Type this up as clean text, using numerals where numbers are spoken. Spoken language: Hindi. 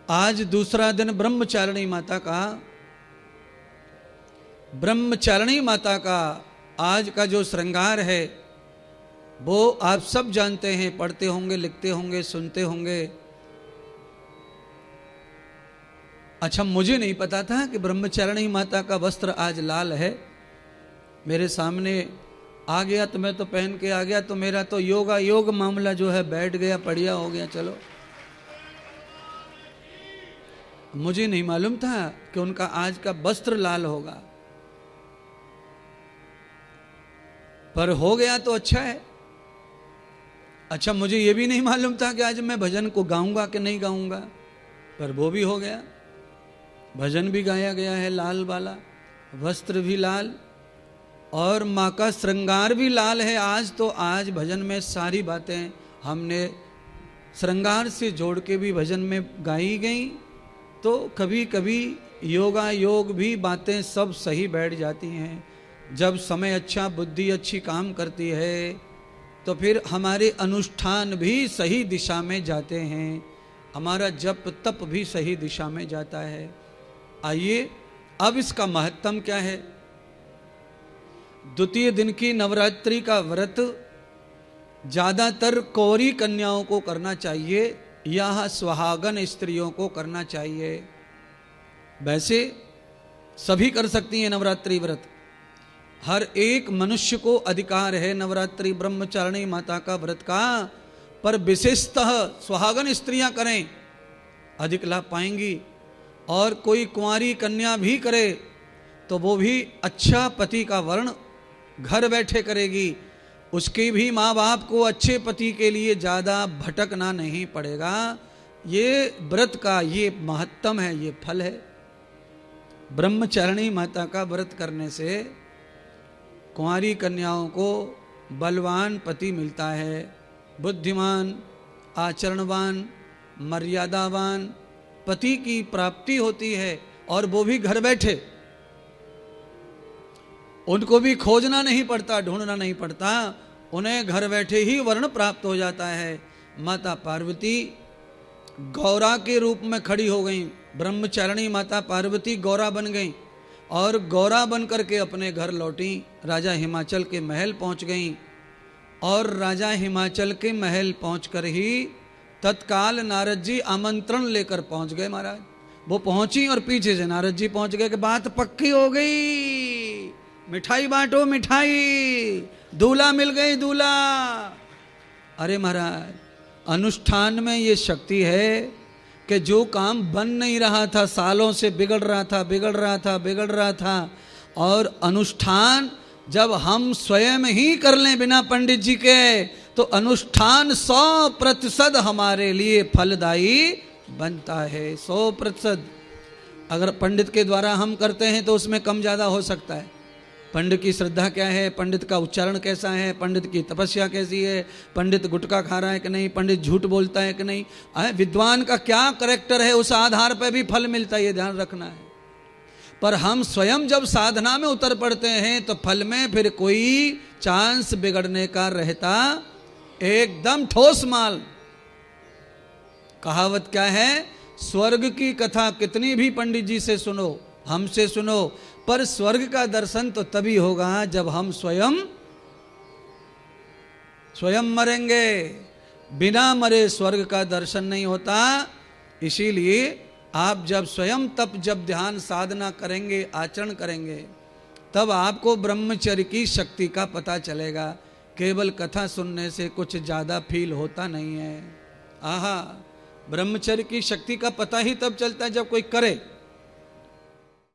आज दूसरा दिन ब्रह्मचारिणी माता का। ब्रह्मचारिणी माता का आज का जो श्रृंगार है वो आप सब जानते हैं, पढ़ते होंगे, लिखते होंगे, सुनते होंगे। अच्छा, मुझे नहीं पता था कि ब्रह्मचारिणी माता का वस्त्र आज लाल है। मेरे सामने आ गया तो मैं तो पहन के आ गया, तो मेरा तो योग मामला जो है बैठ गया, बढ़िया हो गया। चलो, मुझे नहीं मालूम था कि उनका आज का वस्त्र लाल होगा, पर हो गया तो अच्छा है। अच्छा, मुझे ये भी नहीं मालूम था कि आज मैं भजन को गाऊंगा कि नहीं गाऊंगा, पर वो भी हो गया। भजन भी गाया गया है लाल वाला, वस्त्र भी लाल, और माँ का श्रृंगार भी लाल है आज। तो आज भजन में सारी बातें हमने श्रृंगार से जोड़ के भी भजन में गाई गई। तो कभी कभी योग भी बातें सब सही बैठ जाती हैं। जब समय अच्छा, बुद्धि अच्छी काम करती है तो फिर हमारे अनुष्ठान भी सही दिशा में जाते हैं, हमारा जप तप भी सही दिशा में जाता है। आइए, अब इसका महत्व क्या है। द्वितीय दिन की नवरात्रि का व्रत ज्यादातर कौरी कन्याओं को करना चाहिए या सुहागन स्त्रियों को करना चाहिए। वैसे सभी कर सकती हैं नवरात्रि व्रत, हर एक मनुष्य को अधिकार है नवरात्रि ब्रह्मचारिणी माता का व्रत का, पर विशेषतः सुहागन स्त्रियां करें, अधिक लाभ पाएंगी। और कोई कुंवारी कन्या भी करे तो वो भी अच्छा पति का वर्ण घर बैठे करेगी, उसके भी माँ बाप को अच्छे पति के लिए ज़्यादा भटकना नहीं पड़ेगा। ये व्रत का ये महत्तम है, ये फल है। ब्रह्मचारिणी माता का व्रत करने से कुंवारी कन्याओं को बलवान पति मिलता है, बुद्धिमान, आचरणवान, मर्यादावान पति की प्राप्ति होती है, और वो भी घर बैठे। उनको भी खोजना नहीं पड़ता, ढूंढना नहीं पड़ता, उन्हें घर बैठे ही वर्ण प्राप्त हो जाता है। माता पार्वती गौरा के रूप में खड़ी हो गई, ब्रह्मचारिणी माता पार्वती गौरा बन गई, और गौरा बन करके अपने घर लौटी, राजा हिमाचल के महल पहुंच गई। और राजा हिमाचल के महल पहुंचकर ही तत्काल नारद जी आमंत्रण लेकर पहुंच गए। महाराज वो पहुंची और पीछे से नारद जी पहुंच गए कि बात पक्की हो गई, मिठाई बांटो मिठाई, दूल्हा मिल गई दूल्हा। अरे महाराज, अनुष्ठान में ये शक्ति है कि जो काम बन नहीं रहा था, सालों से बिगड़ रहा था, और अनुष्ठान जब हम स्वयं ही कर लें बिना पंडित जी के, तो अनुष्ठान 100% हमारे लिए फलदायी बनता है। 100%। अगर पंडित के द्वारा हम करते हैं तो उसमें कम ज़्यादा हो सकता है। पंडित की श्रद्धा क्या है, पंडित का उच्चारण कैसा है, पंडित की तपस्या कैसी है, पंडित गुटखा खा रहा है कि नहीं, पंडित झूठ बोलता है कि नहीं, विद्वान का क्या करैक्टर है, उस आधार पर भी फल मिलता है, ये ध्यान रखना है। पर हम स्वयं जब साधना में उतर पड़ते हैं तो फल में फिर कोई चांस बिगड़ने का रहता, एकदम ठोस माल। कहावत क्या है, स्वर्ग की कथा कितनी भी पंडित जी से सुनो, हमसे सुनो, पर स्वर्ग का दर्शन तो तभी होगा जब हम स्वयं मरेंगे। बिना मरे स्वर्ग का दर्शन नहीं होता। इसीलिए आप जब स्वयं तप, जब ध्यान साधना करेंगे, आचरण करेंगे, तब आपको ब्रह्मचर्य की शक्ति का पता चलेगा। केवल कथा सुनने से कुछ ज़्यादा फील होता नहीं है। आहा, ब्रह्मचर्य की शक्ति का पता ही तब चलता है जब कोई करे।